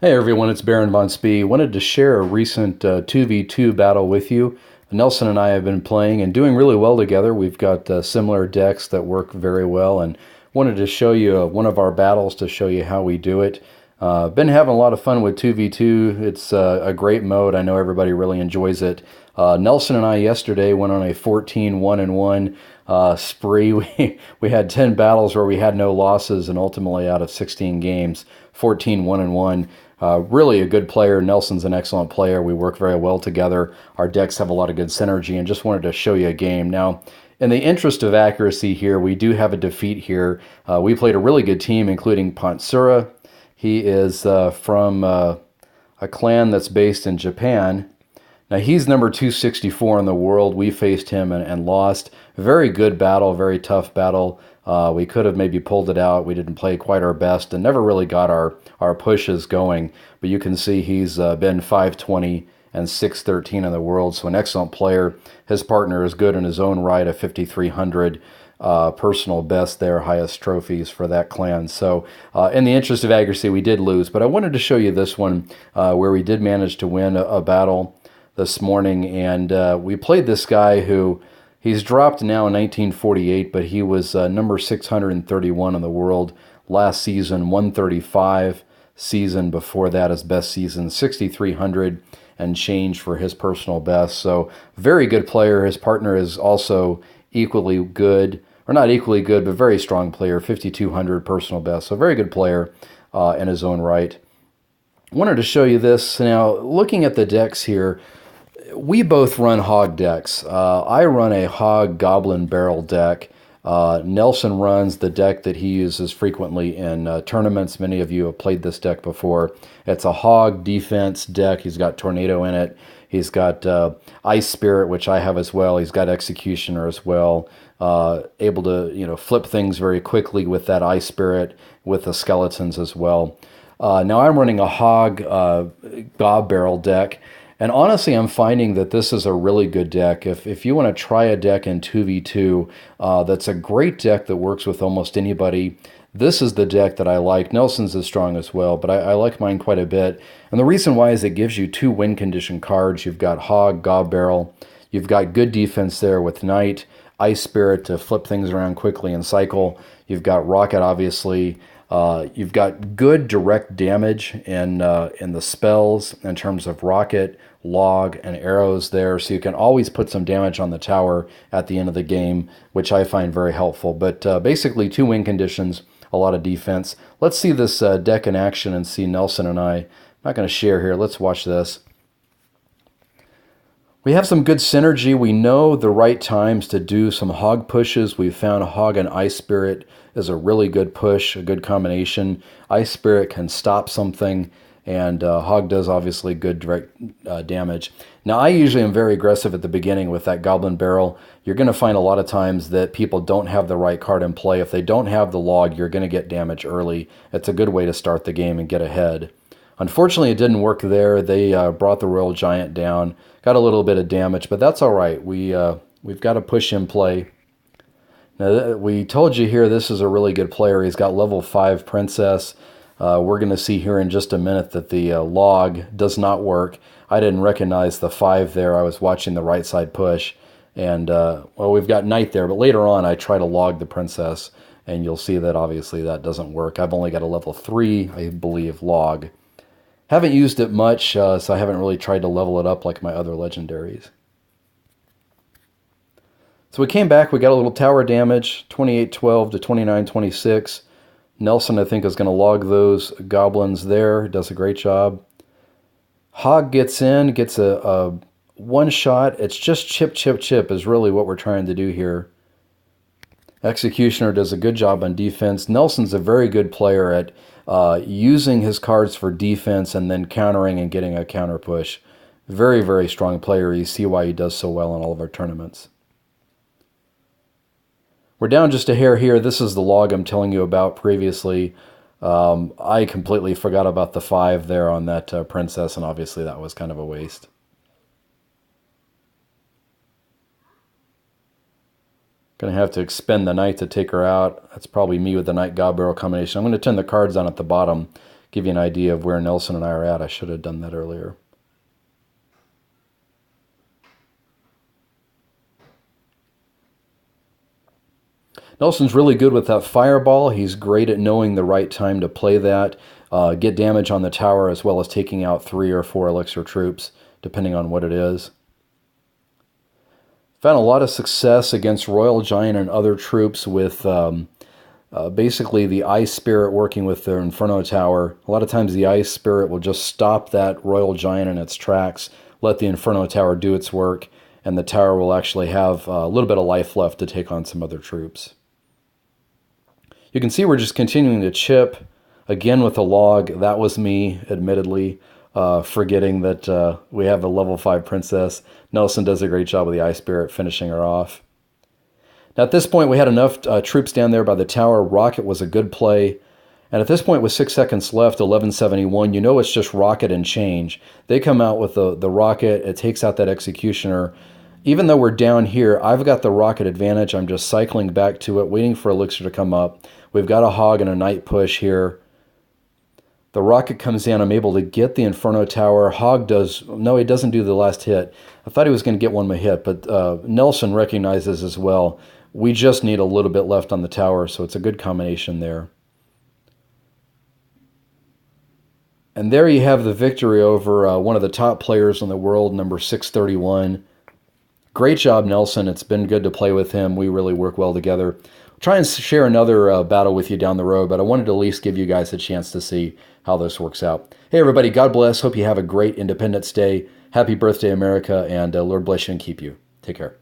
Hey everyone, it's Baron Von Spee. Wanted to share a recent 2v2 battle with you. Nelson and I have been playing and doing really well together. We've got similar decks that work very well, and wanted to show you one of our battles to show you how we do it. Been having a lot of fun with 2v2. It's a great mode. I know everybody really enjoys it. Nelson and I yesterday went on a 14 1-1 spree. We had 10 battles where we had no losses, and ultimately out of 16 games, 14 1-1. Really a good player. Nelson's an excellent player. We work very well together. Our decks have a lot of good synergy, and just wanted to show you a game. Now, in the interest of accuracy here, we do have a defeat here. We played a really good team, including Pantsura. He is from a clan that's based in Japan. Now, he's number 264 in the world. We faced him and lost. Very good battle, very tough battle. We could have maybe pulled it out. We didn't play quite our best and never really got our pushes going. But you can see he's been 520 and 613 in the world, so an excellent player. His partner is good in his own right, a 5,300 personal best there, highest trophies for that clan. So in the interest of accuracy, we did lose. But I wanted to show you this one where we did manage to win a battle this morning, and we played this guy who he's dropped now in 1948, but he was number 631 in the world last season, 135 season before that, his best season, 6,300 and change for his personal best. So very good player. His partner is also equally good, or not equally good, but very strong player, 5,200 personal best. So very good player in his own right. Wanted to show you this. Now, looking at the decks here, we both run hog decks. I run a hog goblin barrel deck. Nelson runs the deck that he uses frequently in tournaments. Many of you have played this deck before. It's a hog defense deck. He's got tornado in it. He's got Ice Spirit, which I have as well. He's got Executioner as well. Able to flip things very quickly with that Ice Spirit, with the skeletons as well. Now I'm running a hog gob barrel deck. And honestly, I'm finding that this is a really good deck. If you want to try a deck in 2v2, that's a great deck that works with almost anybody. This is the deck that I like. Nelson's is strong as well, but I like mine quite a bit. And the reason why is it gives you two win condition cards. You've got Hog, Gob Barrel. You've got good defense there with Knight, Ice Spirit to flip things around quickly and cycle. You've got Rocket, obviously. You've got good direct damage in the spells in terms of Rocket, Log, and arrows there, so you can always put some damage on the tower at the end of the game, which I find very helpful. But basically, two win conditions, a lot of defense. Let's see this deck in action and see Nelson and I. I'm not going to share here. Let's watch this. We have some good synergy. We know the right times to do some hog pushes. We've found Hog and Ice Spirit is a really good push, a good combination. Ice Spirit can stop something, and Hog does obviously good direct damage. Now, I usually am very aggressive at the beginning with that Goblin Barrel. You're going to find a lot of times that people don't have the right card in play. If they don't have the log, you're going to get damage early. It's a good way to start the game and get ahead. Unfortunately, it didn't work there. They brought the Royal Giant down, got a little bit of damage, but that's all right. We've got a push in play. Now, we told you here this is a really good player. He's got level 5 Princess. We're going to see here in just a minute that the log does not work. I didn't recognize the 5 there. I was watching the right side push. And, well, we've got Knight there, but later on I try to log the Princess, and you'll see that obviously that doesn't work. I've only got a level 3, I believe, log. Haven't used it much, so I haven't really tried to level it up like my other legendaries. So we came back, we got a little tower damage, 28-12 to 29-26. Nelson, I think, is going to log those goblins there. Does a great job. Hog gets in, gets a one shot. It's just chip, chip, chip is really what we're trying to do here. Executioner does a good job on defense. Nelson's a very good player at using his cards for defense and then countering and getting a counter push. Very, very strong player. You see why he does so well in all of our tournaments. We're down just a hair here. This is the log I'm telling you about previously. I completely forgot about the 5 there on that Princess, and obviously that was kind of a waste. Going to have to expend the Knight to take her out. That's probably me with the Knight Gob Barrel combination. I'm going to turn the cards on at the bottom give you an idea of where Nelson and I are at. I should have done that earlier. Nelson's really good with that fireball. He's great at knowing the right time to play that, get damage on the tower, as well as taking out 3 or 4 elixir troops, depending on what it is. Found a lot of success against Royal Giant and other troops with basically the Ice Spirit working with their Inferno Tower. A lot of times the Ice Spirit will just stop that Royal Giant in its tracks, let the Inferno Tower do its work, and the tower will actually have a little bit of life left to take on some other troops. You can see we're just continuing to chip, again with a log. That was me, admittedly, forgetting that we have a level 5 princess. Nelson does a great job with the Ice Spirit, finishing her off. Now at this point, we had enough troops down there by the tower. Rocket was a good play. And at this point, with 6 seconds left, 1171, you know it's just rocket and change. They come out with the rocket. It takes out that executioner. Even though we're down here, I've got the rocket advantage. I'm just cycling back to it, waiting for elixir to come up. We've got a hog and a night push here. The rocket comes in. I'm able to get the Inferno Tower. Hog does... No, he doesn't do the last hit. I thought he was going to get one more hit, but Nelson recognizes as well. We just need a little bit left on the tower, so it's a good combination there. And there you have the victory over one of the top players in the world, number 631. Great job, Nelson. It's been good to play with him. We really work well together. I'll try and share another battle with you down the road, but I wanted to at least give you guys a chance to see how this works out. Hey, everybody, God bless. Hope you have a great Independence Day. Happy birthday, America, and Lord bless you and keep you. Take care.